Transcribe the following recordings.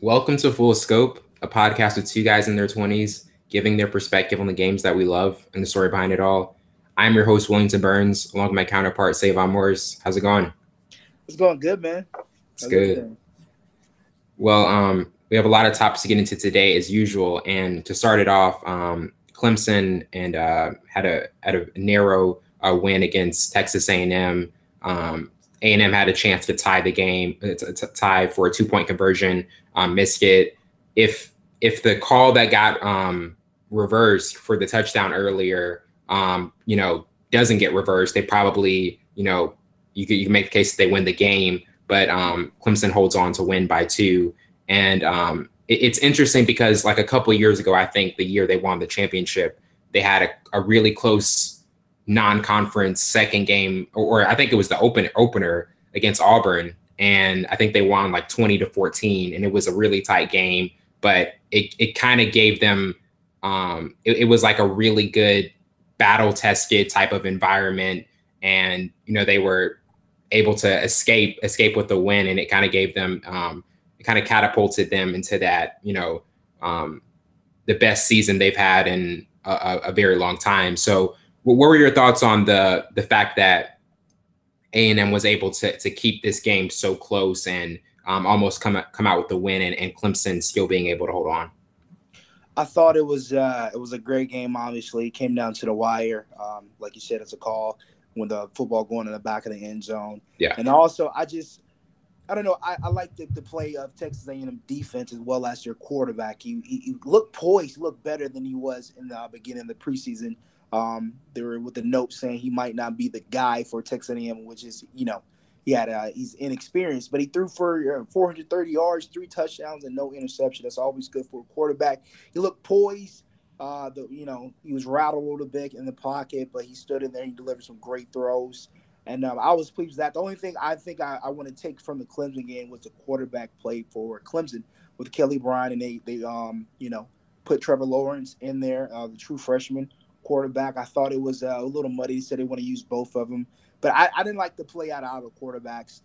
Welcome to Full Scope, a podcast with two guys in their 20s giving their perspective on the games that we love and the story behind it all. I'm your host, Wellington Burns, along with my counterpart, Savon Morris. How's it going? It's going good, man. It's How's good. everything? Well, we have a lot of topics to get into today, as usual. And to start it off, Clemson and had a narrow win against Texas A&M. A&M had a chance to tie the game, to tie for a 2-point conversion, missed it. If the call that got reversed for the touchdown earlier, doesn't get reversed, they probably, you can make the case that they win the game, but Clemson holds on to win by 2. And it's interesting because like a couple of years ago, I think the year they won the championship, they had a really close non-conference second game, or I think it was the opener against Auburn. And I think they won like 20-14, and it was a really tight game, but it kind of gave them, it was like a really good battle tested type of environment. And, they were able to escape with the win, and it kind of gave them, it kind of catapulted them into that, the best season they've had in a very long time. So what were your thoughts on the fact that A&M was able to keep this game so close and almost come out with the win, and Clemson still being able to hold on? I thought it was a great game. Obviously, it came down to the wire. Like you said, it's a call when the football going in the back of the end zone. Yeah. And also, I don't know. I like the play of Texas A&M defense as well as their quarterback. He looked poised, looked better than he was in the beginning of the preseason. They were with the note saying he might not be the guy for Texas A&M, which is he's inexperienced, but he threw for 430 yards, 3 touchdowns, and no interception. That's always good for a quarterback. He looked poised. He was rattled a little bit in the pocket, but he stood in there. He delivered some great throws. And I was pleased with that. The only thing I think I want to take from the Clemson game was the quarterback play for Clemson with Kelly Bryant, and they put Trevor Lawrence in there, the true freshman quarterback. I thought it was a little muddy. He said they want to use both of them, but I didn't like the play out of the quarterbacks.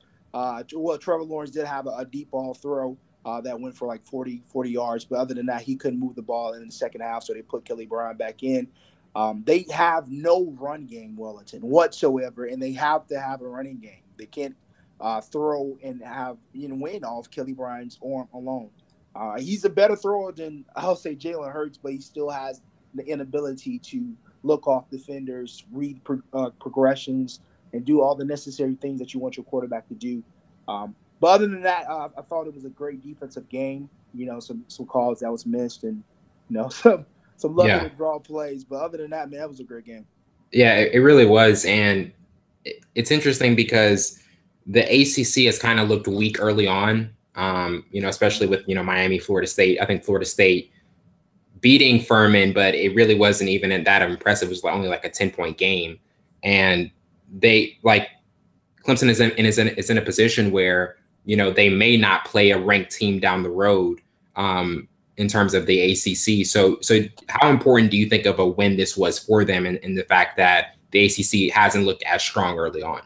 Trevor Lawrence did have a deep ball throw that went for like 40 yards, but other than that, he couldn't move the ball in the second half, so they put Kelly Bryant back in. They have no run game, Wellington, whatsoever, and they have to have a running game. They can't throw and have win off Kelly Bryant's arm alone. He's a better thrower than I'll say Jalen Hurts, but he still has the inability to look off defenders, read progressions, and do all the necessary things that you want your quarterback to do. But other than that, I thought it was a great defensive game. Some calls that was missed, and some lucky to draw plays. But other than that, man, that was a great game. Yeah, it really was. And it's interesting because the ACC has kind of looked weak early on, especially with, Miami, Florida State. I think Florida State beating Furman, but it really wasn't even that impressive. It was only like a 10-point game. And they Clemson is in a position where, they may not play a ranked team down the road in terms of the ACC. So how important do you think of a win this was for them, and the fact that the ACC hasn't looked as strong early on?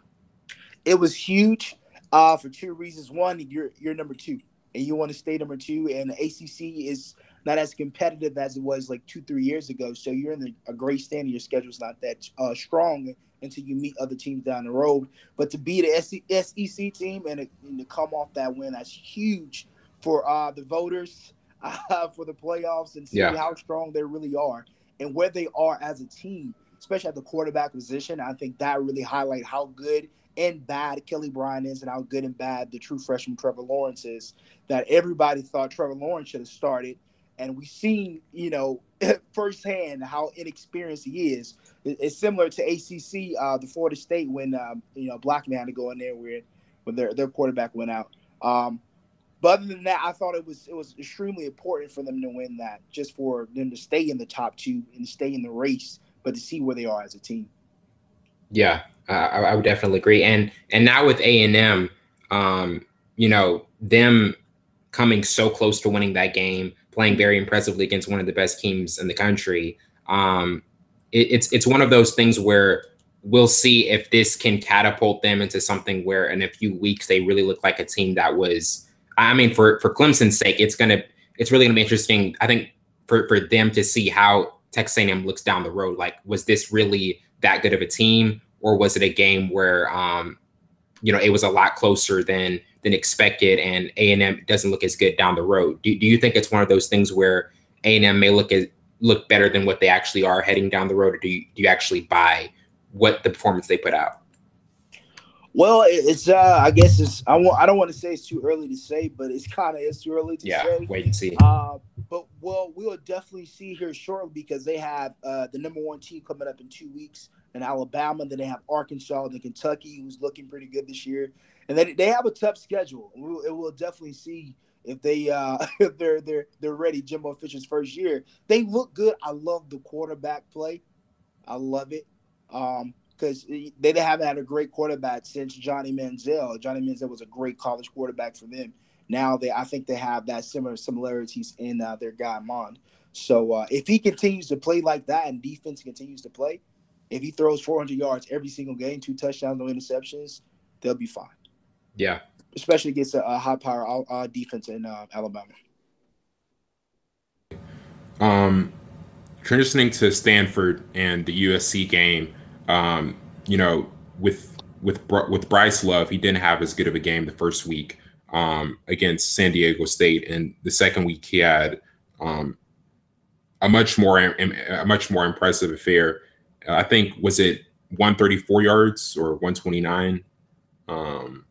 It was huge for 2 reasons. One, you're number 2, and you want to stay number 2, and the ACC is not as competitive as it was like 2-3 years ago. So you're in a great standing. Your schedule's not that strong until you meet other teams down the road. But to beat an SEC team and to come off that win, that's huge for the voters, for the playoffs, and see how strong they really are and where they are as a team, especially at the quarterback position. I think that really highlight how good and bad Kelly Bryant is and how good and bad the true freshman Trevor Lawrence is, that everybody thought Trevor Lawrence should have started. And we've seen, firsthand how inexperienced he is. It's similar to ACC, the Florida State when, Blackman had to go in there when their quarterback went out. But other than that, I thought it was extremely important for them to win that, just for them to stay in the top 2 and stay in the race, but to see where they are as a team. Yeah, I would definitely agree. And now with A&M, them coming so close to winning that game, playing very impressively against one of the best teams in the country. It's one of those things where we'll see if this can catapult them into something where in a few weeks they really look like a team that was I mean, for Clemson's sake, it's really gonna be interesting. I think for them to see how Texas A&M looks down the road. Like, was this really that good of a team, or was it a game where it was a lot closer than expected, and A&M doesn't look as good down the road? Do you think it's one of those things where A&M may look better than what they actually are heading down the road, or do you actually buy what the performance they put out? Well, it's I guess I don't want to say it's too early to say, but it's too early to Yeah, say. wait and see. But we'll definitely see here shortly because they have the number one team coming up in 2 weeks in Alabama. Then they have Arkansas and Kentucky, who's looking pretty good this year, and they have a tough schedule. We'll definitely see if they if they're ready. Jimbo Fisher's first year, they look good. I love the quarterback play. I love it. Because they haven't had a great quarterback since Johnny Manziel. Johnny Manziel was a great college quarterback for them. Now I think they have that similarities in their guy Mond. So if he continues to play like that and defense continues to play, if he throws 400 yards every single game, 2 touchdowns, no interceptions, they'll be fine. Yeah, especially against a high power defense in Alabama. Transitioning to Stanford and the USC game, with Bryce Love, he didn't have as good of a game the first week against San Diego State, and the second week he had a much more impressive affair. I think was it 134 yards or 129. I'm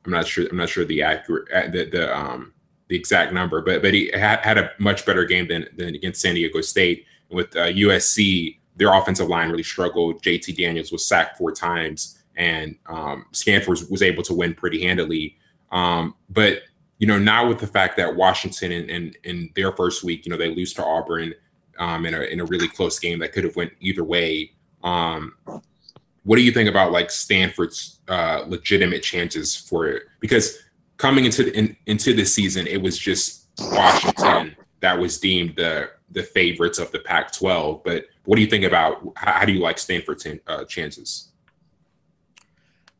not sure the accurate the exact number, but he had a much better game than against San Diego State. With USC, their offensive line really struggled. JT Daniels was sacked 4 times, and Stanford was able to win pretty handily. But now with the fact that Washington in their first week, they lose to Auburn in a really close game that could have went either way. What do you think about like Stanford's legitimate chances for it? Because coming into this season, it was just Washington that was deemed the favorites of the Pac-12. But what do you think about how do you like Stanford's chances?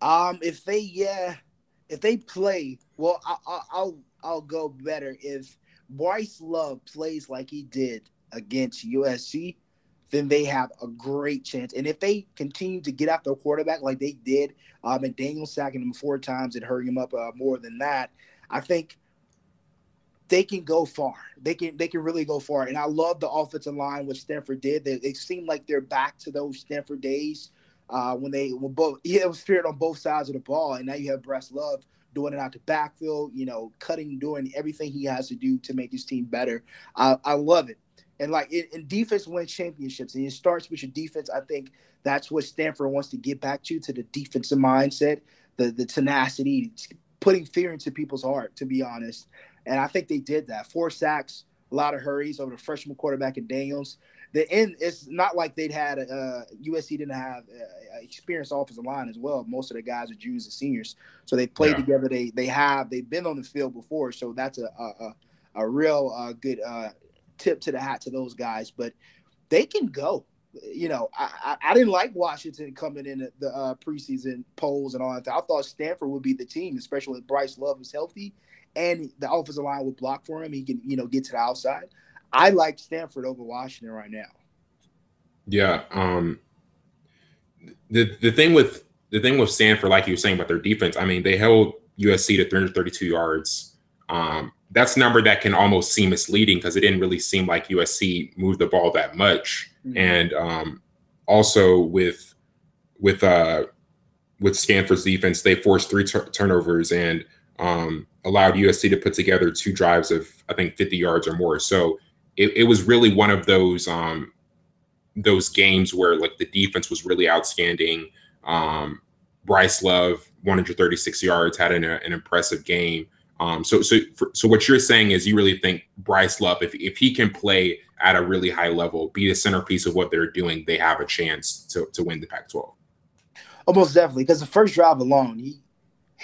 If they play well, I'll go better if Bryce Love plays like he did against USC. Then they have a great chance. And if they continue to get after a quarterback like they did, and Daniel sacking him 4 times and hurrying him up more than that, I think they can go far. They can really go far. And I love the offensive line, what Stanford did. They seem like they're back to those Stanford days when it was feared on both sides of the ball. And now you have Bryce Love doing it out the backfield, doing everything he has to do to make his team better. I love it. And like in defense wins championships, and it starts with your defense. I think that's what Stanford wants to get back to the defensive mindset, the tenacity, putting fear into people's heart, to be honest. And I think they did that. 4 sacks, a lot of hurries over the freshman quarterback in Daniels. It's not like they'd had USC didn't have experienced offensive line as well. Most of the guys are juniors and seniors, so they played together. They've been on the field before, so that's a real good tip to the hat to those guys. But they can go. I didn't like Washington coming in the preseason polls and all that. I thought Stanford would be the team, especially if Bryce Love was healthy and the offensive line would block for him. He can, get to the outside. I like Stanford over Washington right now. Yeah. The thing with Stanford, like you were saying about their defense, I mean, they held USC to 332 yards. That's a number that can almost seem misleading because it didn't really seem like USC moved the ball that much. Mm-hmm. And also with Stanford's defense, they forced 3 turnovers and allowed USC to put together 2 drives of, I think, 50 yards or more. So it was really one of those games where like the defense was really outstanding. Bryce Love, 136 yards, had an impressive game. So what you're saying is you really think Bryce Love, if he can play at a really high level, be the centerpiece of what they're doing, they have a chance to win the Pac-12. Almost definitely, because the first drive alone,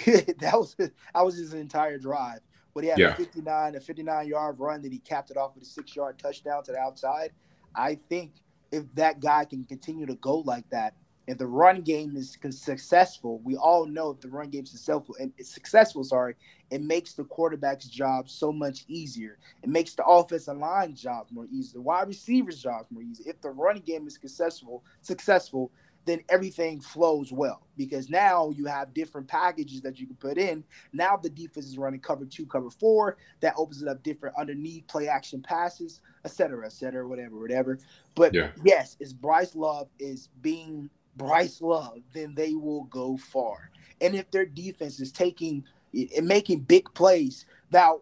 that was his entire drive. But he had a 59-yard run that he capped it off with a 6-yard touchdown to the outside. I think if that guy can continue to go like that If the run game is successful, we all know if the run game is successful, it makes the quarterback's job so much easier. It makes the offensive line job more easy, the wide receivers' jobs more easy. If the run game is successful, then everything flows well because now you have different packages that you can put in. Now the defense is running cover 2, cover 4. That opens it up different underneath play action passes, et cetera, whatever. But yes, as Bryce Love is being Bryce Love, then they will go far. And if their defense is taking and making big plays, now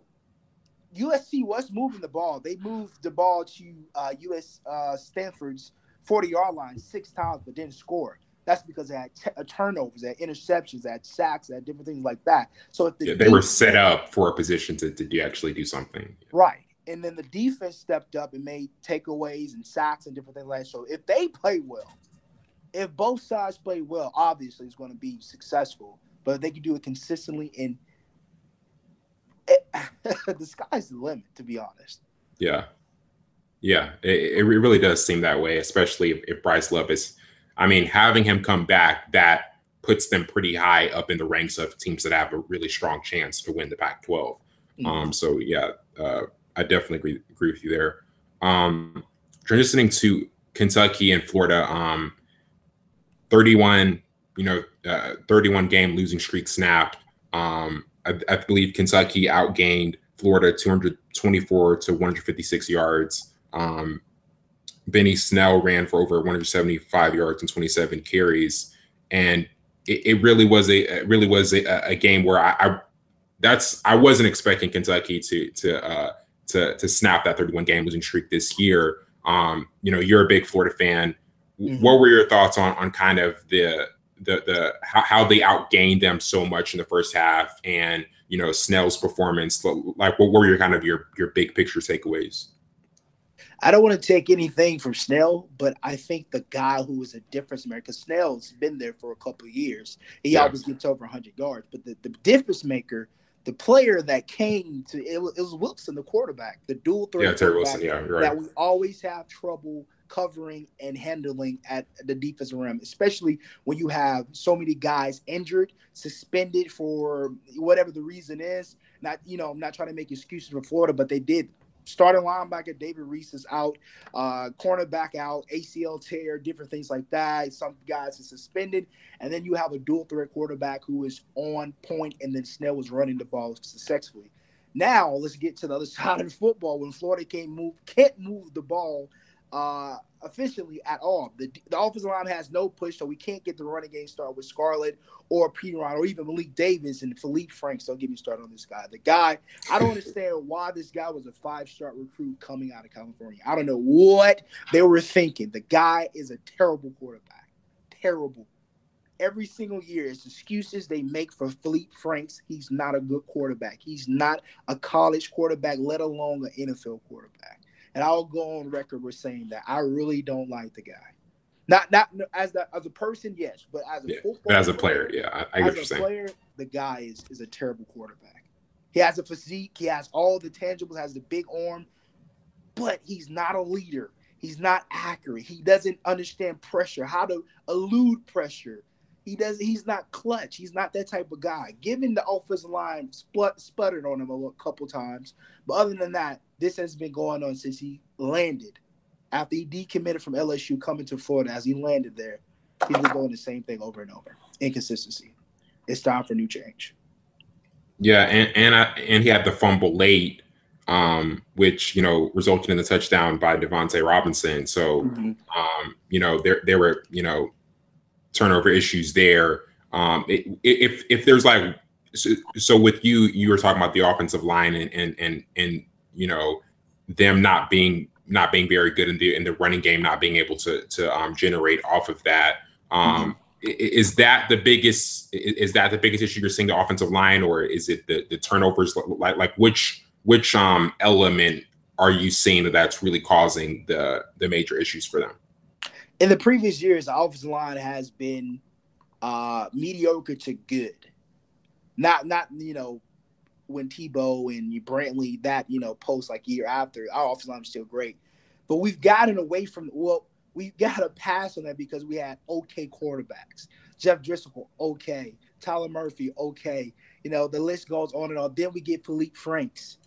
USC was moving the ball. They moved the ball to Stanford's 40-yard line 6 times, but didn't score. That's because they had turnovers, they had interceptions, they had sacks, they had different things like that. So if they were set up for a position to actually do something. Right. And then the defense stepped up and made takeaways and sacks and different things like that. So if they play well, if both sides play well, obviously it's going to be successful. But if they can do it consistently, and the sky's the limit, to be honest. Yeah. It really does seem that way, especially if Bryce Love is. I mean, having him come back, that puts them pretty high up in the ranks of teams that have a really strong chance to win the Pac-12. So yeah, I definitely agree with you there. Transitioning to Kentucky and Florida, 31 game losing streak snapped. I believe Kentucky outgained Florida 224 to 156 yards. Benny Snell ran for over 175 yards and 27 carries, and it really was a game where I wasn't expecting Kentucky to snap that 31 game losing streak this year. You're a big Florida fan. Mm-hmm. What were your thoughts on kind of the how they outgained them so much in the first half, and Snell's performance? Like, what were your big picture takeaways? I don't want to take anything from Snell, but I think the guy who was a difference maker, because Snell's been there for a couple of years, he always gets over 100 yards. But the difference maker, the player that came to it was Wilson, the quarterback, the dual threat Terry Wilson, right. That we always have trouble covering and handling at the defensive rim, especially when you have so many guys injured, suspended for whatever the reason is. I'm not trying to make excuses for Florida, but they did. Starting linebacker David Reese is out, cornerback out, ACL tear, different things like that. Some guys are suspended, and then you have a dual threat quarterback who is on point, and then Snell was running the ball successfully. Now let's get to the other side of the football. When Florida can't move the ball efficiently at all. The offensive line has no push, so we can't get the running game started with Scarlett or Peteron or even Malik Davis and Philippe Franks. Don't get me started on this guy. The guy, I don't understand why this guy was a 5-star recruit coming out of California. I don't know what they were thinking. The guy is a terrible quarterback. Terrible. Every single year, it's excuses they make for Philippe Franks. He's not a good quarterback. He's not a college quarterback, let alone an NFL quarterback. And I'll go on record with saying that I really don't like the guy. Not as a person, yes, but as a football as a player, yeah, I get what you're saying. As a player, the guy is a terrible quarterback. He has a physique, he has all the tangibles, has the big arm, but he's not a leader. He's not accurate. He doesn't understand pressure, how to elude pressure. He's not clutch. He's not that type of guy. Given the offensive line sputtered on him a couple times, but other than that, this has been going on since he landed. After he decommitted from LSU, coming to Florida, as he landed there, he's been doing the same thing over and over. Inconsistency. It's time for new change. Yeah, and he had the fumble late, which resulted in the touchdown by Devontae Robinson. So, there were turnover issues there. If there's so with you were talking about the offensive line and them not being very good in the running game, not being able to generate off of that. Is that the biggest issue you're seeing, the offensive line, or is it the turnovers? Like which element are you seeing that's really causing the major issues for them? In the previous years, the offensive line has been mediocre to good. Not when Tebow and Brantley, that post like year after, our offensive line was still great. But we've gotten away from we got to pass on that because we had okay quarterbacks. Jeff Driscoll, okay. Tyler Murphy, okay. You know, the list goes on and on. Then we get Philippe Franks.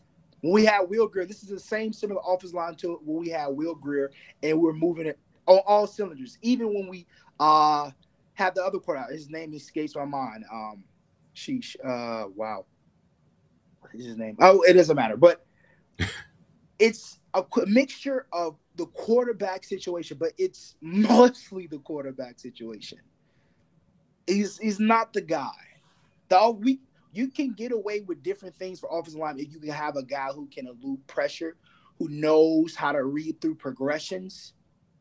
When we had Will Greer, this is the same similar offensive line to when we had Will Greer, and we're moving it on all cylinders. Even when we had the other quarterback, his name escapes my mind. Sheesh. Wow. What is his name? Oh, it doesn't matter. But it's a mixture of the quarterback situation, but it's mostly the quarterback situation. He's not the guy. You can get away with different things for offensive line if you can have a guy who can elude pressure, who knows how to read through progressions.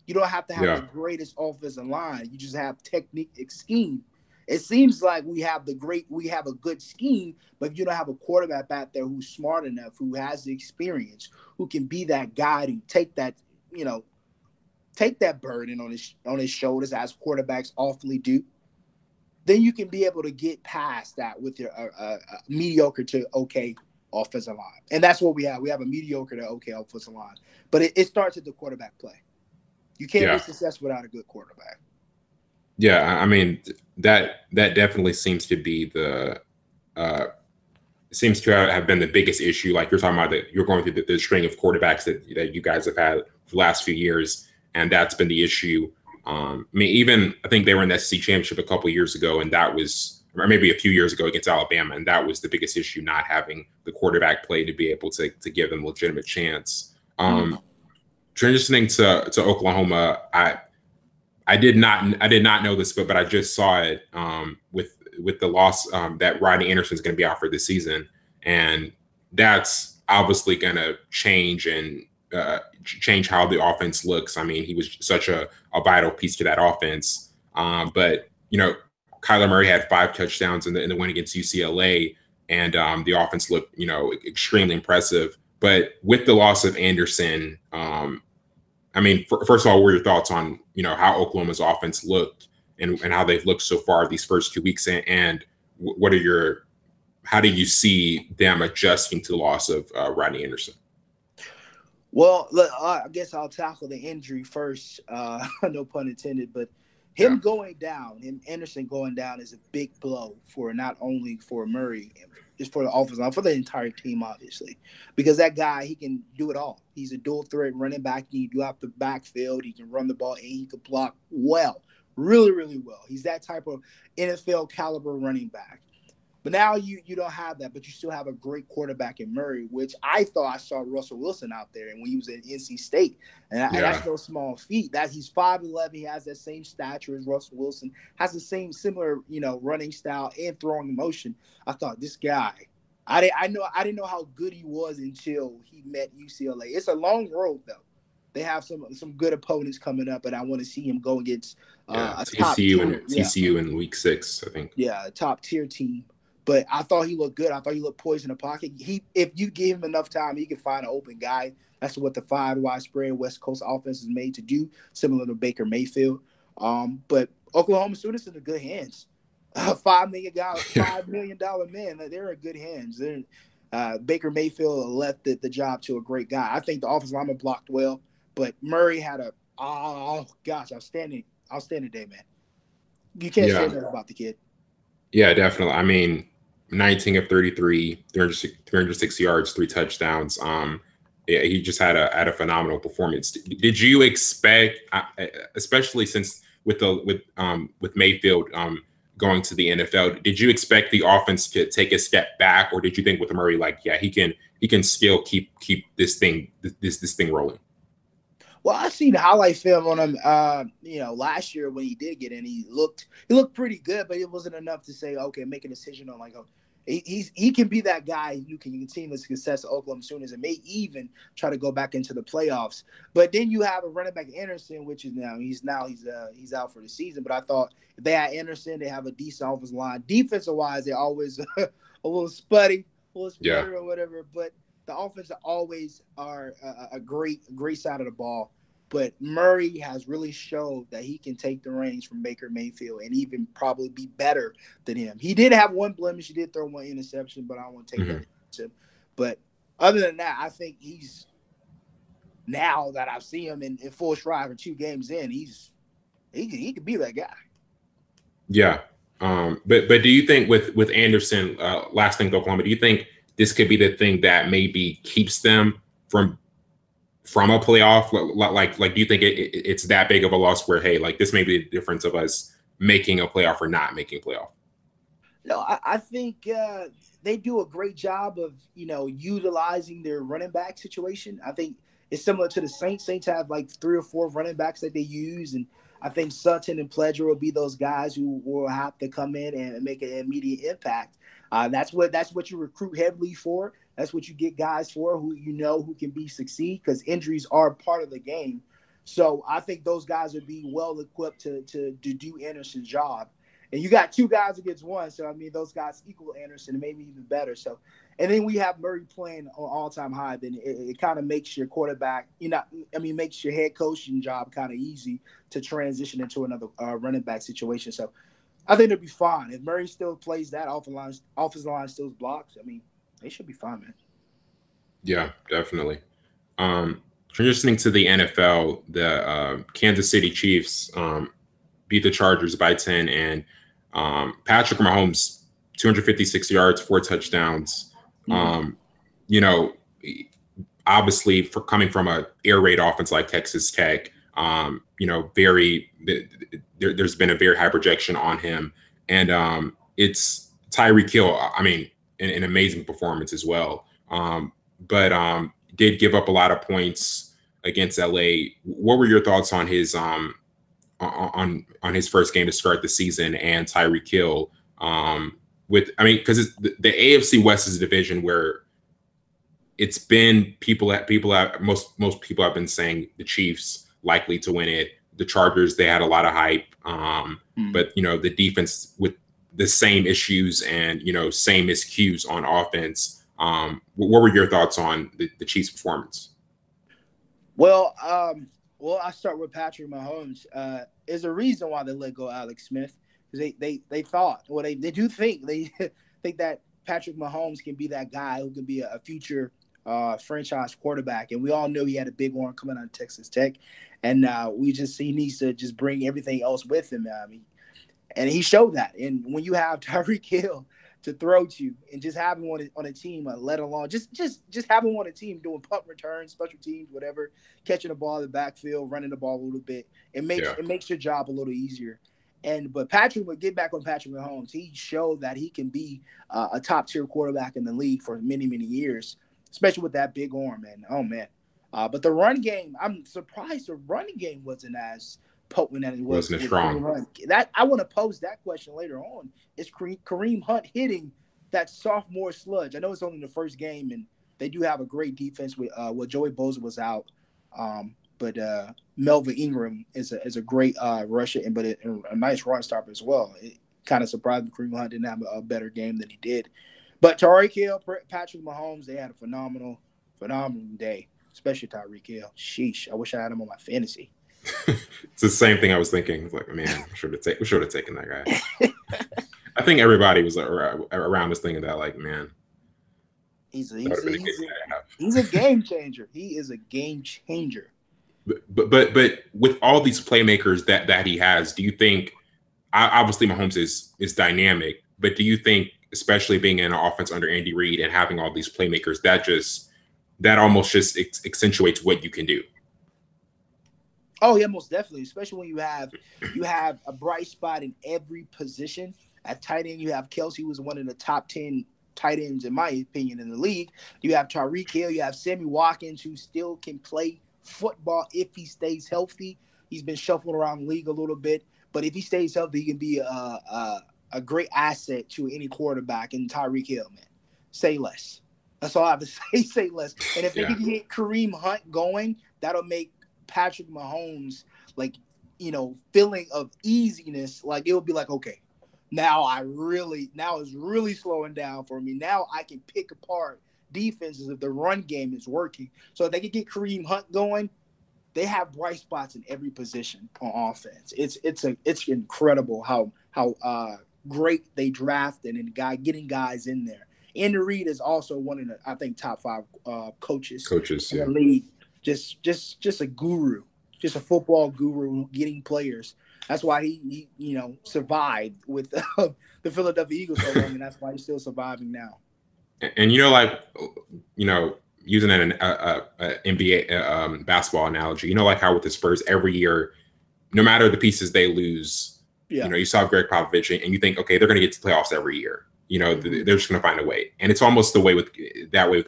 You don't have to have the greatest offensive line. You just have technique and scheme. It seems like we have a good scheme, but if you don't have a quarterback back there who's smart enough, who has the experience, who can be that guy to take that burden on his shoulders as quarterbacks awfully do, then you can be able to get past that with your mediocre to okay offensive line. And that's what we have. We have a mediocre to okay offensive line. But it starts at the quarterback play. You can't be successful without a good quarterback. Yeah, I mean, that definitely seems to be seems to have been the biggest issue. Like you're talking about that you're going through the string of quarterbacks that you guys have had for the last few years, and that's been the issue. I mean, even I think they were in the SEC championship a couple of years ago, and that was, or maybe a few years ago against Alabama, and that was the biggest issue, not having the quarterback play to be able to give them a legitimate chance. Transitioning to Oklahoma, I did not know this, but I just saw it with the loss that Rodney Anderson is going to be out for this season, and that's obviously going to change how the offense looks. I mean, he was such a vital piece to that offense. But Kyler Murray had 5 touchdowns in the win against UCLA, and the offense looked extremely impressive. But with the loss of Anderson, I mean, first of all, what are your thoughts on how Oklahoma's offense looked and how they've looked so far these first 2 weeks, and how do you see them adjusting to the loss of Rodney Anderson? Well, look, I guess I'll tackle the injury first. No pun intended, but going down, Anderson going down is a big blow for not only for Murray, just for the offense line, for the entire team, obviously, because that guy, he can do it all. He's a dual threat running back. He can do out the backfield. He can run the ball, and he can block well, really, really well. He's that type of NFL caliber running back. But now you don't have that, but you still have a great quarterback in Murray, which I thought I saw Russell Wilson out there, and when he was at NC State, and that's no small feat. That he's 5'11", he has that same stature as Russell Wilson, has the same similar running style and throwing motion. I thought this guy, I didn't know how good he was until he met UCLA. It's a long road though. They have some good opponents coming up, and I want to see him go against a TCU in week 6, I think. Yeah, a top tier team. But I thought he looked good. I thought he looked poised in the pocket. If you give him enough time, he can find an open guy. That's what the 5-wide spread West Coast offense is made to do, similar to Baker Mayfield. But Oklahoma students in good hands. $5 million man, they're in good hands. Baker Mayfield left the job to a great guy. I think the offensive lineman blocked well, but Murray had outstanding day, man. You can't say that about the kid. Yeah, definitely. I mean, 19 of 33, 306 yards, 3 touchdowns. He just had a phenomenal performance. Did you expect, especially since with Mayfield going to the NFL, did you expect the offense to take a step back, or did you think with Murray, he can still keep this thing rolling? Well, I seen the highlight film on him, last year when he did get in. He looked pretty good, but it wasn't enough to say, okay, make a decision on he can be that guy who can continue the success of Oklahoma Sooners and may even try to go back into the playoffs. But then you have a running back Anderson, which is he's out for the season. But I thought if they had Anderson, they have a decent offensive line. Defensive wise, they're always a little sputty, or whatever. But the offense always are a great side of the ball. But Murray has really showed that he can take the reins from Baker Mayfield and even probably be better than him. He did have one blemish. He did throw one interception, but I don't want to take that against him. But other than that, I think he's now that I've seen him in full stride for 2 games in, he could be that guy. Yeah. But do you think with Anderson, last thing with Oklahoma, do you think this could be the thing that maybe keeps them from a playoff? Like do you think it's that big of a loss where, hey, like this may be the difference of us making a playoff or not making a playoff? No, I think they do a great job of, utilizing their running back situation. I think it's similar to the Saints. Saints have like 3 or 4 running backs that they use, and I think Sutton and Pledger will be those guys who will have to come in and make an immediate impact. That's what you recruit heavily for. That's what you get guys for who who can succeed, because injuries are part of the game. So I think those guys would be well equipped to do Anderson's job. And you got 2 guys against 1, so I mean those guys equal Anderson and maybe even better. So, and then we have Murray playing on all-time high. Then it kind of makes your quarterback, makes your head coaching job kind of easy to transition into another running back situation. So, I think they'll be fine if Murray still plays that offensive line still blocks. I mean, they should be fine, man. Yeah, definitely. Transitioning to the NFL, the Kansas City Chiefs beat the Chargers by 10, and Patrick Mahomes, 256 yards, 4 touchdowns. Obviously, for coming from a air raid offense like Texas Tech, there's been a very high projection on him, and it's Tyreek Hill. I mean, an amazing performance as well. But did give up a lot of points against LA. What were your thoughts on his on his first game to start the season, and Tyreek Hill? Because the AFC West is a division where it's been most people have been saying the Chiefs likely to win it. The Chargers, they had a lot of hype, but the defense with the same issues and same miscues on offense. What were your thoughts on the Chiefs' performance? Well, I start with Patrick Mahomes. There's a reason why they let go Alex Smith, because they thought, well, they do think think that Patrick Mahomes can be that guy who can be a future franchise quarterback, and we all know he had a big one coming out of Texas Tech, and he needs to just bring everything else with him. And he showed that. And when you have Tyreek Hill to throw to, and just have him on a team, let alone just have him on a team doing punt returns, special teams, whatever, catching the ball in the backfield, running the ball a little bit, it makes your job a little easier. But Patrick would get back on Patrick Mahomes. He showed that he can be a top tier quarterback in the league for many, many years, especially with that big arm, man. Oh man. But the run game, I'm surprised the running game wasn't as potent as it was. Wasn't as strong. That I want to pose that question later on. Is Kareem Hunt hitting that sophomore sludge? I know it's only the first game, and they do have a great defense with Joey Bosa was out. But Melvin Ingram is a great rusher, but a nice run stopper as well. It kind of surprised me Kareem Hunt didn't have a better game than he did. But Tyreek Hill, Patrick Mahomes, they had a phenomenal day, especially Tyreek Hill. Sheesh, I wish I had him on my fantasy. It's the same thing I was thinking. It's like, man, we should have taken that guy. I think everybody was around us thinking that, like, man, he's a game changer. He is a game changer. But with all these playmakers that he has, do you think? Obviously, Mahomes is dynamic, but do you think, especially being in an offense under Andy Reid and having all these playmakers, that almost just accentuates what you can do? Oh yeah, most definitely. Especially when you have a bright spot in every position. At tight end, you have Kelsey, who was one of the top 10 tight ends, in my opinion, in the league. You have Tyreek Hill. You have Sammy Watkins, who still can play football if he stays healthy. He's been shuffled around the league a little bit, but if he stays healthy, he can be a great asset to any quarterback. And Tyreek Hill, man, say less. That's all I have to say. Say less. And if they can get Kareem Hunt going, that'll make Patrick Mahomes feeling of easiness. Like it'll be like, okay, now it's really slowing down for me. Now I can pick apart defenses if the run game is working. So if they can get Kareem Hunt going, they have bright spots in every position on offense. It's incredible how great they drafted and getting guys in there. Andy Reid is also one of the, I think, top 5 coaches in the league. just a guru, just a football guru getting players. That's why he survived with the Philadelphia Eagles so long, and that's why he's still surviving now. And using an NBA basketball analogy, like how with the Spurs every year, no matter the pieces they lose, you saw Greg Popovich, and you think, okay, they're going to get to playoffs every year. They're just going to find a way, and it's almost the way with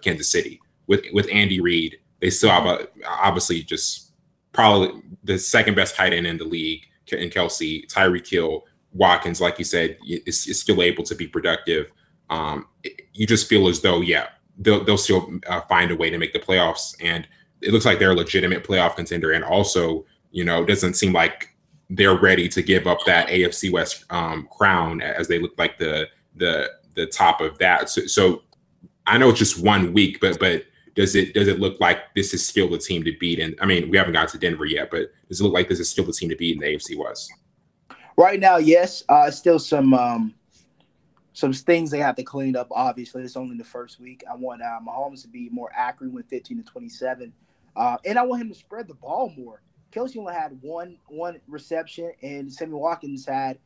Kansas City with Andy Reid. They still have obviously just probably the second best tight end in the league in Kelsey. Tyreek Hill, Watkins, like you said, is still able to be productive. You just feel as though, they'll still find a way to make the playoffs, and it looks like they're a legitimate playoff contender. And also, it doesn't seem like they're ready to give up that AFC West crown, as they look like the top of that. So I know it's just 1 week, but does it look like this is still the team to beat? And I mean, we haven't got to Denver yet, but does it look like this is still the team to beat in the AFC West? Right now, yes. Still some things they have to clean up. Obviously, it's only the first week. I want Mahomes to be more accurate with 15 to 27, and I want him to spread the ball more. Kelsey only had one reception, and Sammy Watkins had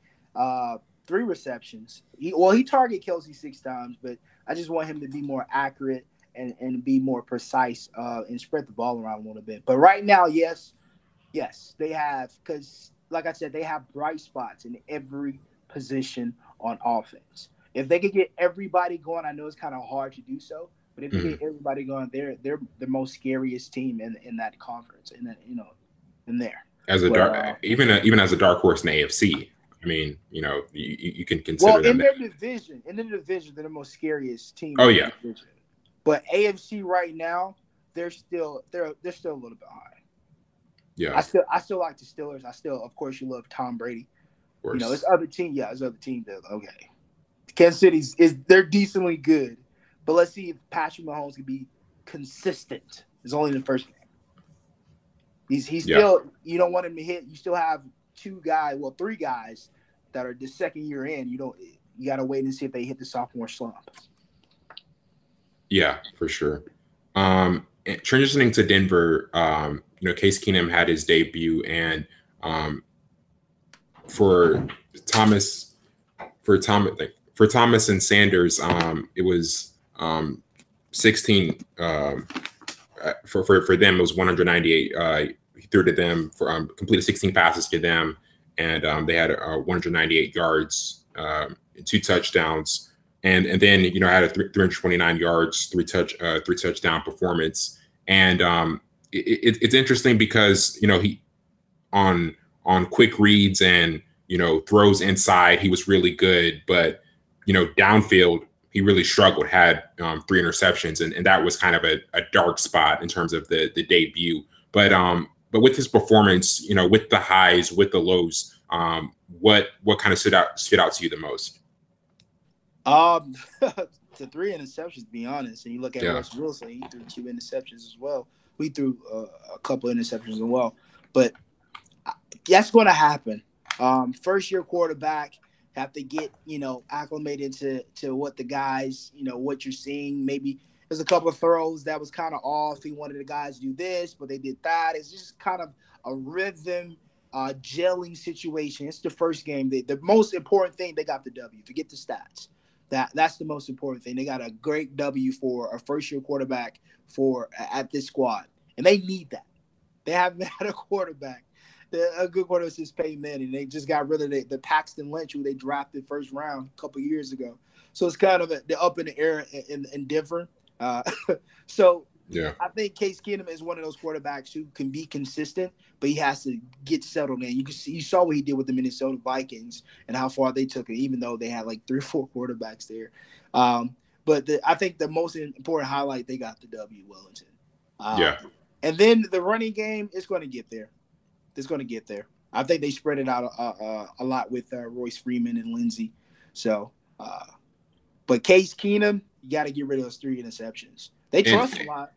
3 receptions. He targeted Kelsey 6 times, but I just want him to be more accurate and be more precise and spread the ball around a little bit. But right now, yes, they have, because like I said, they have bright spots in every position on offense. If they could get everybody going, I know it's kind of hard to do so, but if they get everybody going, they're the most scariest team in that conference, in there. As even as a dark horse in the AFC. I mean, you can consider them. In their division, they're the most scariest team. Oh yeah. But AFC right now, they're still a little bit high. Yeah. I still like the Steelers. Of course, you love Tom Brady. It's other team. Yeah, it's other team that okay. Kansas City's they're decently good, but let's see if Patrick Mahomes can be consistent. It's only the first game. He's still, you don't want him to hit. You still have 3 guys that are the second year in. You got to wait and see if they hit the sophomore slump. Yeah, for sure. Transitioning to Denver, Case Keenum had his debut, and for Thomas and Sanders, it was 16 for them. It was 198. He threw to them for completed 16 passes to them, and they had 198 yards, 2 touchdowns. And then had a 329 yards, 3 touchdown performance. And it's interesting because he on quick reads and throws inside, he was really good, but downfield he really struggled. Had 3 interceptions, and that was kind of a dark spot in terms of the debut. But with his performance, with the highs, with the lows, what kind of stood out to you the most? The 3 interceptions, to be honest. And you look at Russ Wilson, he threw 2 interceptions as well. We threw a couple of interceptions as well. But that's going to happen. First-year quarterback, have to get, acclimated to what the guys, what you're seeing. Maybe there's a couple of throws that was kind of off. He wanted the guys to do this, but they did that. It's just kind of a rhythm, gelling situation. It's the first game. The most important thing, they got the W. Forget the stats. That's the most important thing. They got a great W for a first-year quarterback at this squad, and they need that. They haven't had a good quarterback since Peyton Manning. They just got rid of the Paxton Lynch, who they drafted first round a couple years ago. So it's kind of the up in the air and different. So yeah, I think Case Keenum is one of those quarterbacks who can be consistent, but he has to get settled in. You saw what he did with the Minnesota Vikings and how far they took it, even though they had like 3 or 4 quarterbacks there. But I think the most important highlight, they got the W, Wellington. And then the running game is going to get there. It's going to get there. I think they spread it out a lot with Royce Freeman and Lindsey. So, but Case Keenum, you got to get rid of those 3 interceptions. They trust him a lot.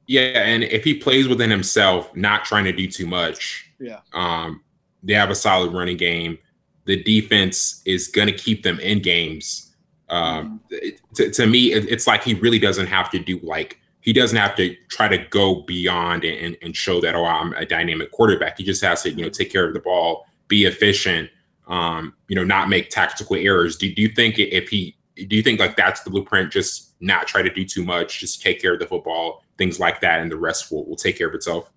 Yeah, and if he plays within himself, not trying to do too much, they have a solid running game. The defense is going to keep them in games. To me, it's like he really doesn't have to do like he doesn't have to try to go beyond and show that, oh, I'm a dynamic quarterback. He just has to, take care of the ball, be efficient, not make tactical errors. Do you think like that's the blueprint? Just not try to do too much, just take care of the football, things like that, and the rest will take care of itself?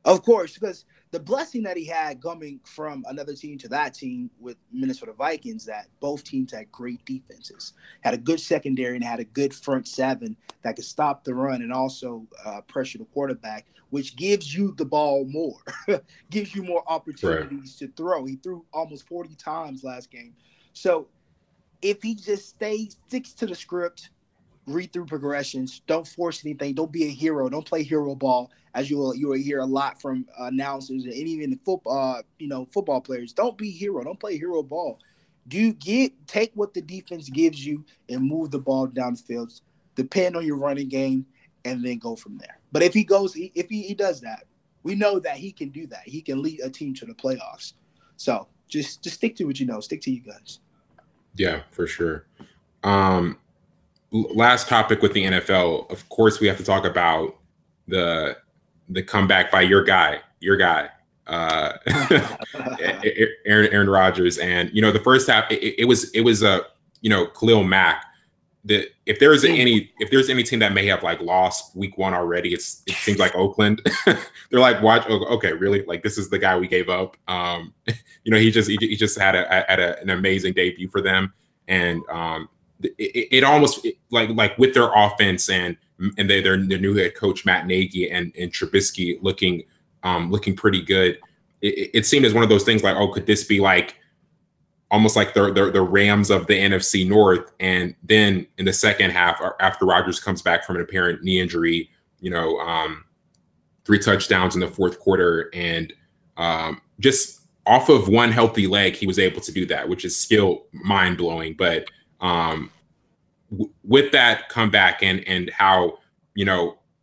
Of course, because the blessing that he had coming from another team to that team with Minnesota Vikings, that both teams had great defenses, had a good secondary, and had a good front seven that could stop the run and also pressure the quarterback, which gives you the ball more, gives you more opportunities to throw. He threw almost 40 times last game. So if he just sticks to the script, read through progressions, don't force anything, don't be a hero, don't play hero ball, as you will hear a lot from announcers and even football players. Don't be hero, don't play hero ball. Take what the defense gives you and move the ball down the field. Depend on your running game and then go from there. But if he does that, we know that he can do that. He can lead a team to the playoffs. So just stick to what you know. Stick to you guys. Yeah, for sure. Last topic with the NFL, of course, we have to talk about the comeback by your guy, Aaron Rodgers. And the first half, it was Khalil Mack. If there's any team that may have like lost week one already, it seems like Oakland. They're like, watch, okay, really? Like, this is the guy we gave up. He just had an amazing debut for them, and it almost like with their offense and their new head coach Matt Nagy and Trubisky looking pretty good. It seemed as one of those things like, oh, could this be like almost like the Rams of the NFC North? And then in the second half, after Rodgers comes back from an apparent knee injury, 3 touchdowns in the fourth quarter, and just off of one healthy leg, he was able to do that, which is still mind blowing. But with that comeback and how,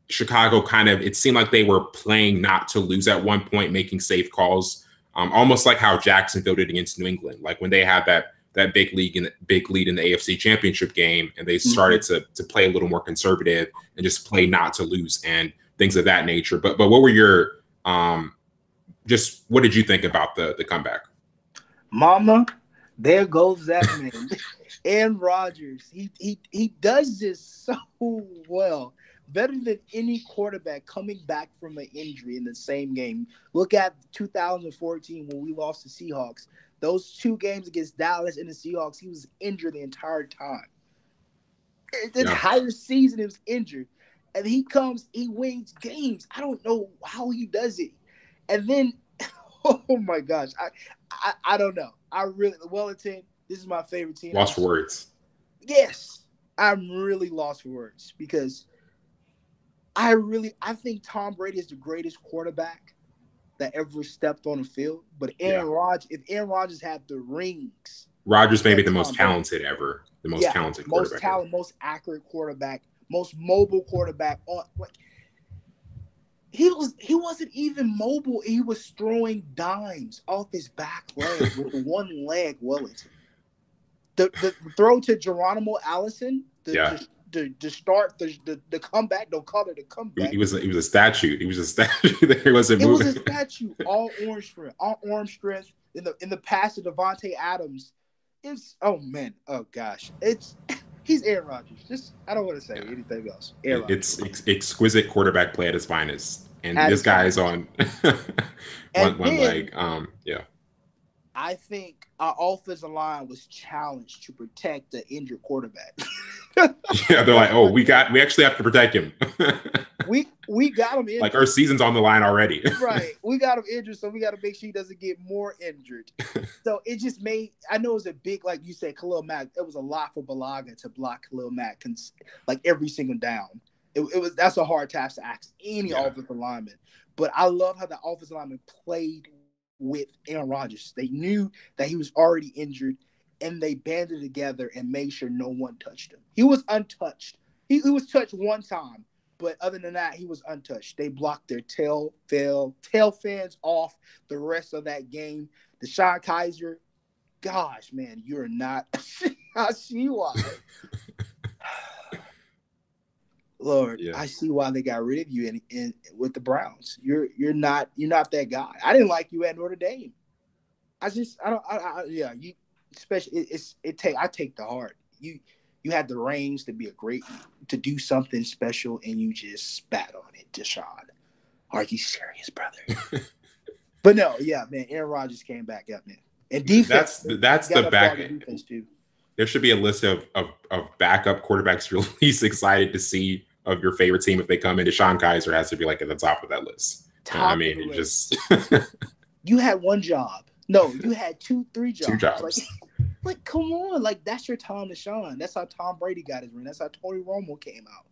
Chicago it seemed like they were playing not to lose at one point, making safe calls, almost like how Jacksonville did against New England. Like when they had that big lead in the AFC Championship game, and they started to play a little more conservative and just play not to lose and things of that nature. But what were your what did you think about the comeback? Mama, there goes that man. Aaron Rodgers, he does this so well, better than any quarterback coming back from an injury in the same game. Look at 2014 when we lost the Seahawks. Those 2 games against Dallas and the Seahawks, he was injured the entire time. The entire season he was injured. And he wins games. I don't know how he does it. And then, oh my gosh, I don't know. Wellington, this is my favorite team. Lost for words. Yes, I'm really lost for words because I think Tom Brady is the greatest quarterback that ever stepped on the field. But if Aaron Rodgers had the rings, Rodgers may be the most talented ever, the most talented quarterback, most talented, most accurate quarterback, most mobile quarterback. He wasn't even mobile. He was throwing dimes off his back leg with one leg. Wellington. The throw to Geronimo Allison, to start the comeback. Don't call it a comeback. He was a statue. He was a statue. There he wasn't moving. It was a statue. All orange strength. In the pass to Devontae Adams. He's Aaron Rodgers. I don't want to say anything else. It's exquisite quarterback play at his finest, and this guy is on one leg. I think our offensive line was challenged to protect the injured quarterback. Yeah, they're like, oh, we actually have to protect him. we got him injured. Like our season's on the line already. Right. We got him injured, so we got to make sure he doesn't get more injured. So it just I know it was a big, like you said, Khalil Mack. It was a lot for Balaga to block Khalil Mack, like every single down. That's a hard task to ask any offensive lineman. But I love how the offensive lineman played with Aaron Rodgers. They knew that he was already injured, and they banded together and made sure no one touched him. He was untouched. He was touched one time, but other than that, he was untouched. They blocked their tail fans off the rest of that game. Deshaun Kaiser, gosh, man, you're not. I see why. Lord, Yeah. I see why they got rid of you in with the Browns. You're not that guy. I didn't like you at Notre Dame. I don't. Yeah. You especially I take the heart. You had the range to be to do something special, and you just spat on it, Deshaun. Are you serious, brother? But no, yeah, man. Aaron Rodgers came back up, man. And defense. That's the back end. Defense too. There should be a list of backup quarterbacks you're least excited to see of your favorite team if they come in. Deshaun Kaiser has to be like at the top of that list. Just you had one job. No, you had 3 jobs. 2 jobs. Like, come on. Like, that's your Tom Deshaun. That's how Tom Brady got his ring. That's how Tony Romo came out.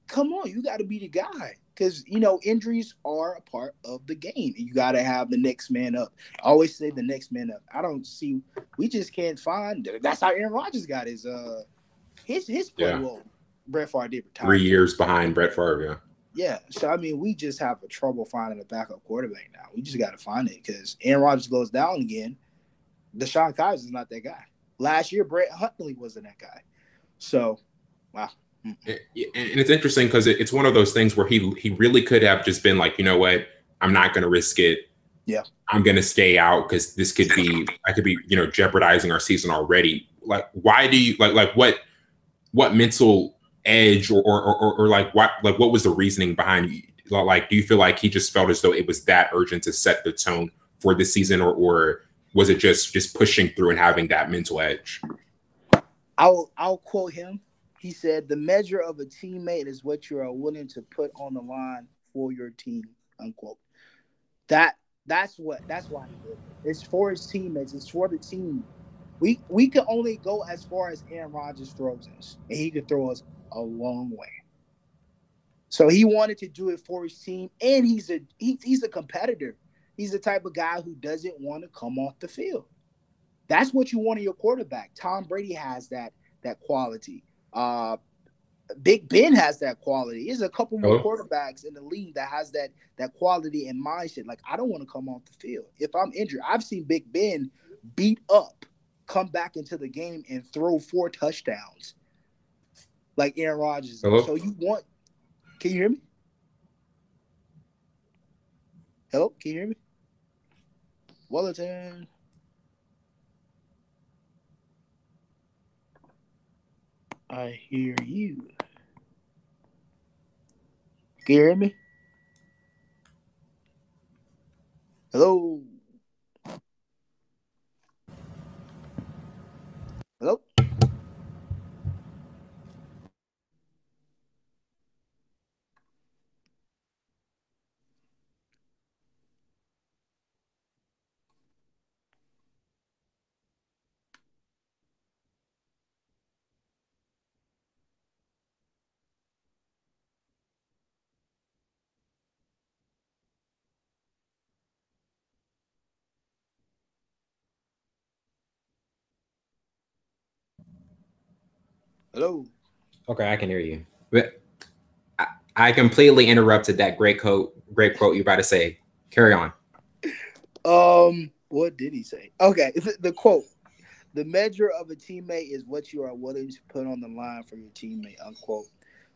Come on. You got to be the guy. Because, injuries are a part of the game. And you got to have the next man up. I always say the next man up. I don't see. We just can't find. That's how Aaron Rodgers got his play. Yeah. Well, Brett Favre did retire. 3 years behind Brett Favre, yeah. Yeah, so we just have a trouble finding a backup quarterback now. We just got to find it because Aaron Rodgers goes down again. Deshaun Kaiser is not that guy. Last year, Brett Huntley wasn't that guy. So, wow. And it's interesting because it's one of those things where he really could have just been like, you know what, I'm not going to risk it. Yeah, I'm going to stay out because I could be jeopardizing our season already. Like, why do you like what mental edge or like what was the reasoning behind, like, do you feel like he just felt as though it was that urgent to set the tone for this season, or was it just pushing through and having that mental edge? I'll quote him. He said, "The measure of a teammate is what you are willing to put on the line for your team," unquote. That's why he did it. It's for his teammates. It's for the team. We can only go as far as Aaron Rodgers throws us, and he could throw us a long way. So he wanted to do it for his team, and he's a competitor. He's the type of guy who doesn't want to come off the field. That's what you want in your quarterback. Tom Brady has that quality. Big Ben has that quality. There's a couple more quarterbacks in the league that has that quality and mindset. Like, I don't want to come off the field. If I'm injured, I've seen Big Ben beat up, come back into the game, and throw 4 touchdowns. Like Aaron Rodgers. Hello? So can you hear me? Hello? Can you hear me? Wellington. I hear you. Can you hear me? Hello? Hello? Hello? Okay, I can hear you. But I completely interrupted that great quote you're about to say. Carry on. What did he say? Okay, the quote. "The measure of a teammate is what you are willing to put on the line for your teammate," unquote.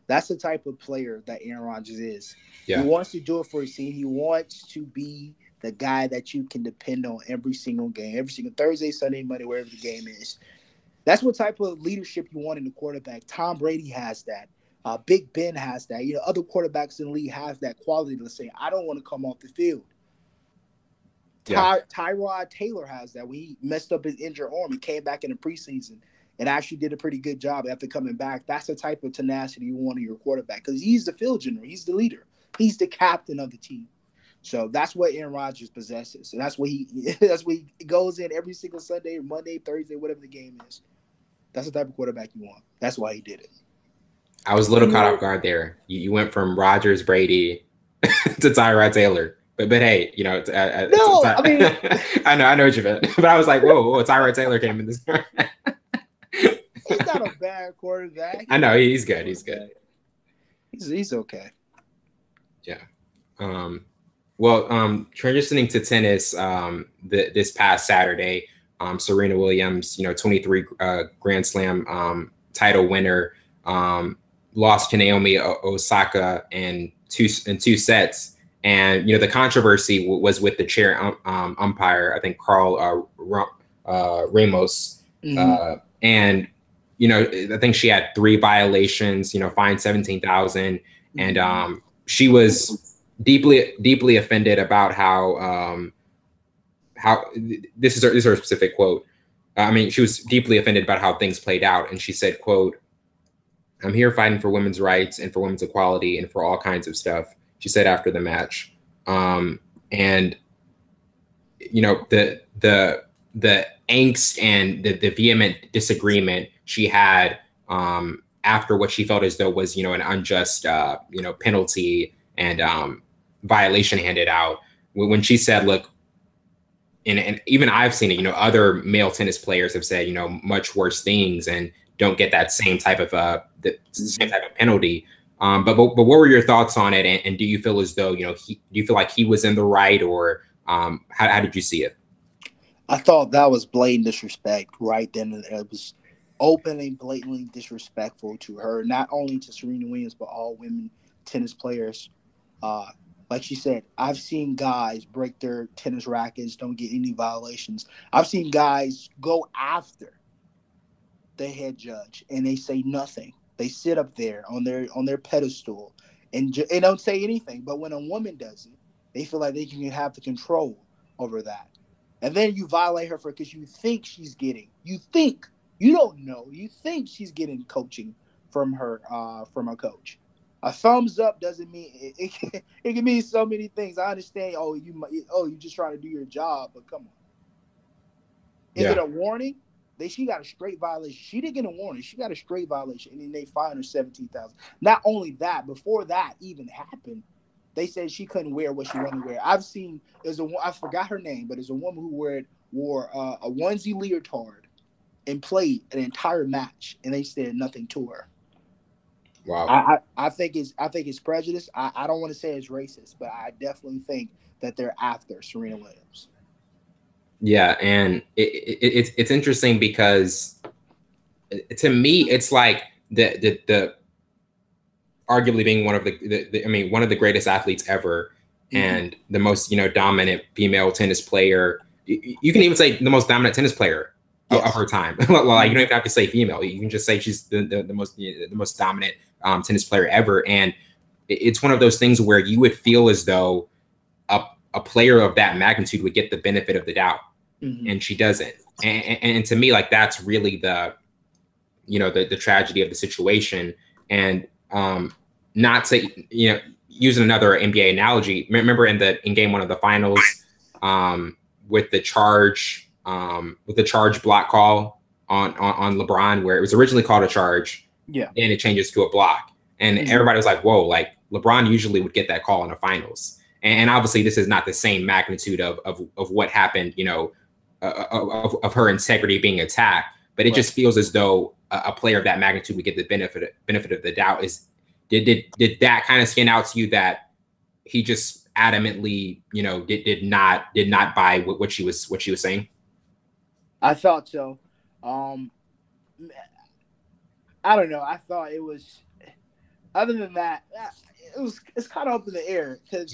That's the type of player that Aaron Rodgers is. Yeah. He wants to do it for his team. He wants to be the guy that you can depend on every single game, every single Thursday, Sunday, Monday, wherever the game is. That's what type of leadership you want in the quarterback. Tom Brady has that. Big Ben has that. Other quarterbacks in the league have that quality to say, I don't want to come off the field. Tyrod Taylor has that. When he messed up his injured arm, he came back in the preseason and actually did a pretty good job after coming back. That's the type of tenacity you want in your quarterback because he's the field general. He's the leader. He's the captain of the team. So that's what Aaron Rodgers possesses. And that's what he goes in every single Sunday, Monday, Thursday, whatever the game is. That's the type of quarterback you want. That's why he did it. I was a little caught off guard there. You went from Rodgers, Brady to Tyrod Taylor. But hey, I mean, I know what you meant. But I was like, whoa, Tyrod Taylor came in this. He's not a bad quarterback. I know he's good. He's good. He's okay. Yeah. Transitioning to tennis, this past Saturday, Serena Williams, 23 Grand Slam title winner, lost to Naomi Osaka in two sets. And the controversy was with the chair umpire, I think Carl Ramos, and I think she had 3 violations. Fined 17,000, and she was deeply offended about how this is her specific quote. She was deeply offended about how things played out, and she said, "quote I'm here fighting for women's rights and for women's equality and for all kinds of stuff," she said after the match. And the angst and the vehement disagreement she had after what she felt as though was an unjust penalty and violation handed out, when she said, "Look," and even I've seen it, other male tennis players have said much worse things and don't get that same type of penalty. But what were your thoughts on it? And do you feel as though do you feel like he was in the right, or how did you see it? I thought that was blatant disrespect right then and there. It was openly, blatantly disrespectful to her, not only to Serena Williams, but all women tennis players. Like she said, I've seen guys break their tennis rackets, don't get any violations. I've seen guys go after the head judge and they say nothing. They sit up there on their pedestal and don't say anything. But when a woman does it, they feel like they can have the control over that. And then you violate her because you think she's getting. You think, you don't know. You think she's getting coaching from her coach. A thumbs up doesn't mean it can mean so many things. I understand. You're just trying to do your job, but come on. Is it a warning? She got a straight violation. She didn't get a warning. She got a straight violation, and then they fined her 17,000. Not only that, before that even happened, they said she couldn't wear what she wanted to wear. I've seen I forgot her name, but there's a woman who wore a onesie leotard and played an entire match, and they said nothing to her. Wow. I think it's prejudice. I don't want to say it's racist, but I definitely think that they're after Serena Williams. Yeah, and it's interesting because to me it's like the arguably being one of the greatest athletes ever, and the most dominant female tennis player. You can even say the most dominant tennis player of her time. Like, you don't even have to say female. You can just say she's the most dominant tennis player ever. And it's one of those things where you would feel as though a player of that magnitude would get the benefit of the doubt, and she doesn't. And to me, like, that's really the tragedy of the situation. And not to using another NBA analogy, remember in game 1 of the finals, with the charge block call on LeBron, where it was originally called a charge, and it changes to a block, and everybody was like, "Whoa!" Like, LeBron usually would get that call in the finals, and obviously this is not the same magnitude of what happened, of her integrity being attacked, but it just feels as though a player of that magnitude would get the benefit of the doubt. Did that kind of stand out to you, that he just adamantly did not buy what she was saying? I thought so. I don't know. I thought it was. Other than that, it's kind of up in the air because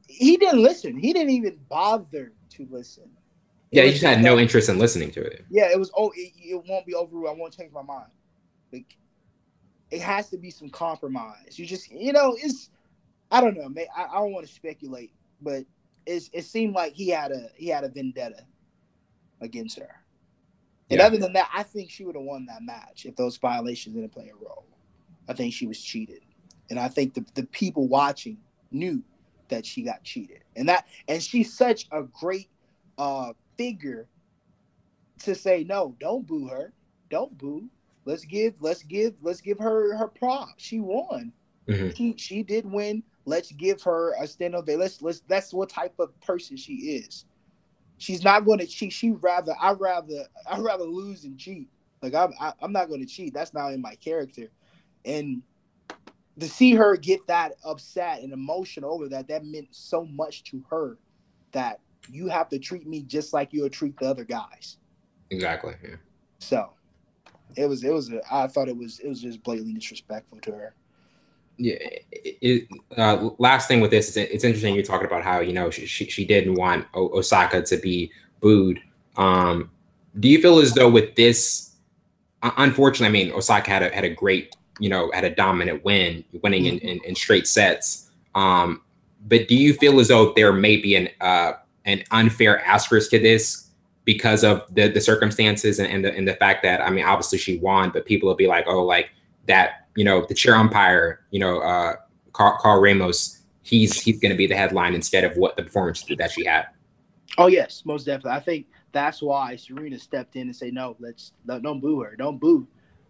he didn't listen. He didn't even bother to listen. He just had no interest in listening to it. Yeah, it was. It won't be overruled. I won't change my mind. Like, it has to be some compromise. You just, it's. I don't know, man. I don't want to speculate, but it seemed like he had a vendetta against her. And other than that, I think she would have won that match if those violations didn't play a role. I think she was cheated, and I think the people watching knew that she got cheated, and she's such a great figure to say, no, don't boo her, don't boo. Let's give her props. She won. She did win. Let's give her a stand ovation. Let's. That's what type of person she is. She's not going to cheat. I'd rather lose than cheat. Like, I'm not going to cheat. That's not in my character. And to see her get that upset and emotional over that meant so much to her, that you have to treat me just like you'll treat the other guys. Exactly. Yeah. So I thought it was just blatantly disrespectful to her. Yeah. Last thing with this is it's interesting you're talking about how she didn't want Osaka to be booed. Do you feel as though with this, unfortunately, I mean, Osaka had a great, had a dominant winning in straight sets. But do you feel as though there may be an unfair asterisk to this because of the circumstances and the fact that, I mean, obviously she won, but people will be like, oh, like that, the chair umpire, Carl Ramos, he's going to be the headline instead of what the performance that she had. Oh yes, most definitely. I think that's why Serena stepped in and say, no, don't boo her. Don't boo.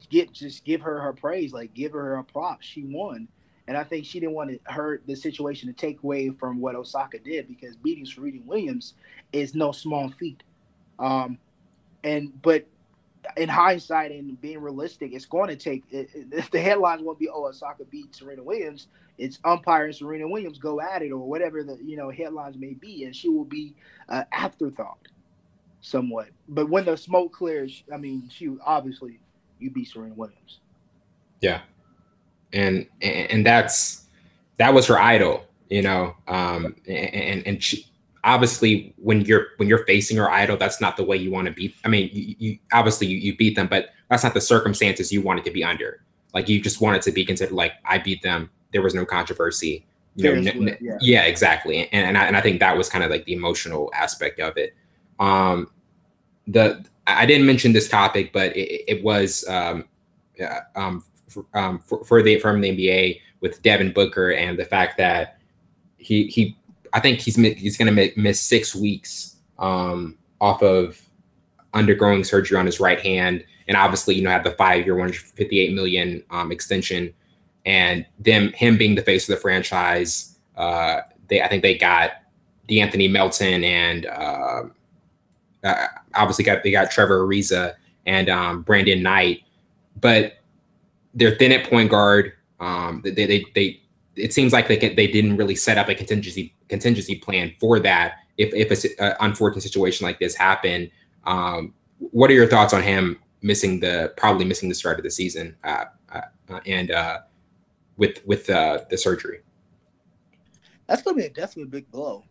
Just give her her praise. Like, give her her props. She won. And I think she didn't want the situation to take away from what Osaka did, because beating Serena Williams is no small feat. But in hindsight and being realistic, it's going to take the headlines won't be, oh, Osaka beat Serena Williams. It's umpire and Serena Williams go at it, or whatever the headlines may be, and she will be afterthought somewhat. But when the smoke clears, I mean, you beat Serena Williams. Yeah. And that was her idol, and she, obviously when you're facing her idol, that's not the way you want to beat. I mean, you obviously you beat them, but that's not the circumstances you want it to be under. Like, you just want it to be considered like, I beat them. There was no controversy. Yeah, exactly. And I think that was kind of like the emotional aspect of it. I didn't mention this topic, but it was from the NBA with Devin Booker, and the fact that I think he's going to miss 6 weeks off of undergoing surgery on his right hand, and obviously had the 5-year $158 million extension, and him being the face of the franchise. I think they got DeAnthony Melton, and obviously they got Trevor Ariza and Brandon Knight, but they're thin at point guard. It seems like they didn't really set up a contingency plan for that if an unfortunate situation like this happened. What are your thoughts on him probably missing the start of the season and with the surgery? That's gonna be definitely a big blow.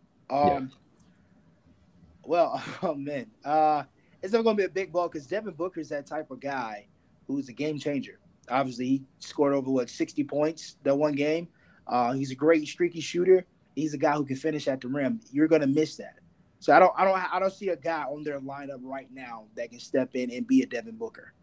Well, oh man, it's not gonna be a big blow because Devin Booker's that type of guy who's a game changer. Obviously, he scored over 60 points that one game. He's a great streaky shooter. He's a guy who can finish at the rim. You're gonna miss that. So I don't see a guy on their lineup right now that can step in and be a Devin Booker.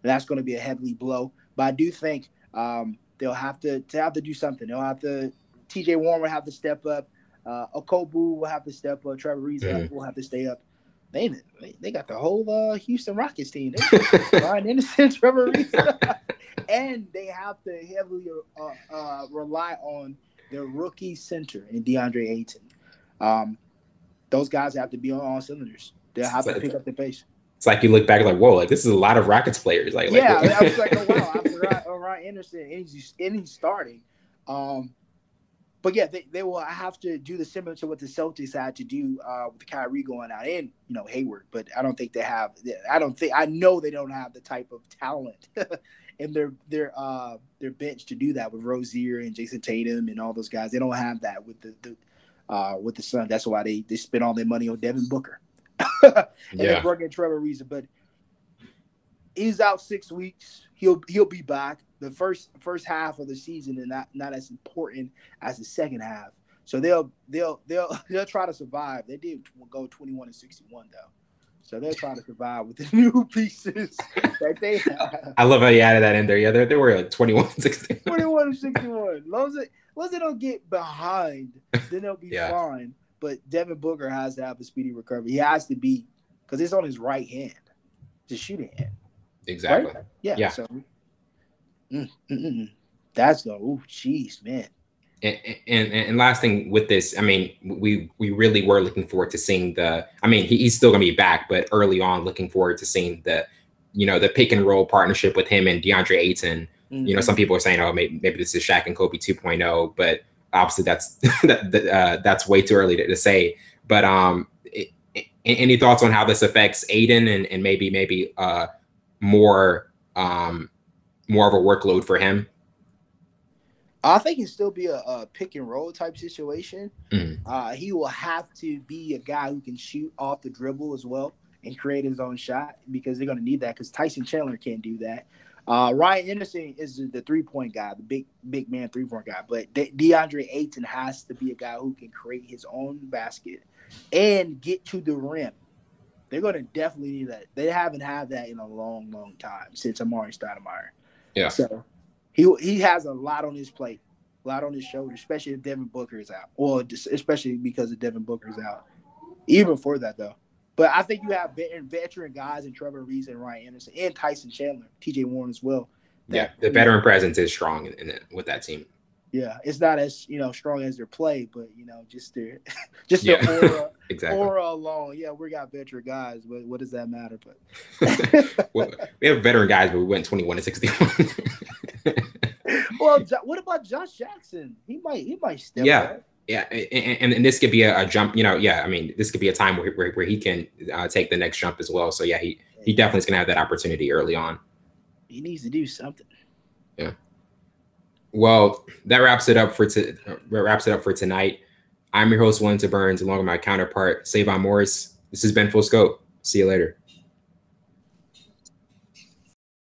And that's going to be a heavy blow. But I do think they'll have to do something. TJ Warren will have to step up. Okobu will have to step up. Trevor Ariza will have to stay up. They got the whole Houston Rockets team. Ryan Anderson, Trevor Ariza. And they have to heavily rely on their rookie center in DeAndre Ayton. Those guys have to be on all cylinders. They'll have to pick up the pace. It's like you look back like, whoa, like this is a lot of Rockets players. I was like, oh wow, I forgot Ryan Anderson, and he's starting. But yeah, they will have to do the similar to what the Celtics had to do with Kyrie going out and Hayward. But I don't think they have. I know they don't have the type of talent in their bench to do that with Rozier and Jason Tatum and all those guys. They don't have that with the Suns. That's why they spent all their money on Devin Booker. And they brought in Trevor Ariza. But he's out 6 weeks. He'll be back. The first half of the season is not as important as the second half. So they'll try to survive. They did go 21-61 though. So they're trying to survive with the new pieces that they have. I love how you added that in there. Yeah, they were at 21-61. 21-61. As long as they don't get behind, then they'll be fine. But Devin Booker has to have a speedy recovery. He has to be, because it's on his right hand, the shooting hand. Exactly. Right? Yeah. So that's the jeez, man. And last thing with this, I mean, we really were looking forward to seeing he's still gonna be back, but early on looking forward to seeing the pick and roll partnership with him and DeAndre Ayton. Mm-hmm. Some people are saying, oh, maybe this is Shaq and Kobe 2.0, but obviously that's way too early to say. But any thoughts on how this affects Ayton and maybe more more of a workload for him? I think it'll still be a pick and roll type situation. Mm. He will have to be a guy who can shoot off the dribble as well and create his own shot, because they're going to need that, because Tyson Chandler can't do that. Ryan Anderson is the 3-point guy, the big man 3-point guy. But DeAndre Ayton has to be a guy who can create his own basket and get to the rim. They're going to definitely need that. They haven't had that in a long, long time since Amari Stoudemire. Yeah. So he has a lot on his plate, a lot on his shoulder, especially if Devin Booker is out, or especially because of Devin Booker is out. Even before that, though. But I think you have veteran guys in Trevor Reese and Ryan Anderson and Tyson Chandler, TJ Warren as well. Yeah, the veteran presence is strong with that team. Yeah, it's not as strong as their play, but just their aura, exactly. Aura alone. Yeah, we got veteran guys, but what does that matter? But well, we have veteran guys, but we went 21-61. Well, what about Josh Jackson? He might step up. Yeah, and this could be a jump. I mean, this could be a time where he can take the next jump as well. So yeah, he definitely is gonna have that opportunity early on. He needs to do something. Yeah. Well, that wraps it up for tonight. I'm your host, Wellington Burns, along with my counterpart, Savon Morris. This has been Full Scope. See you later.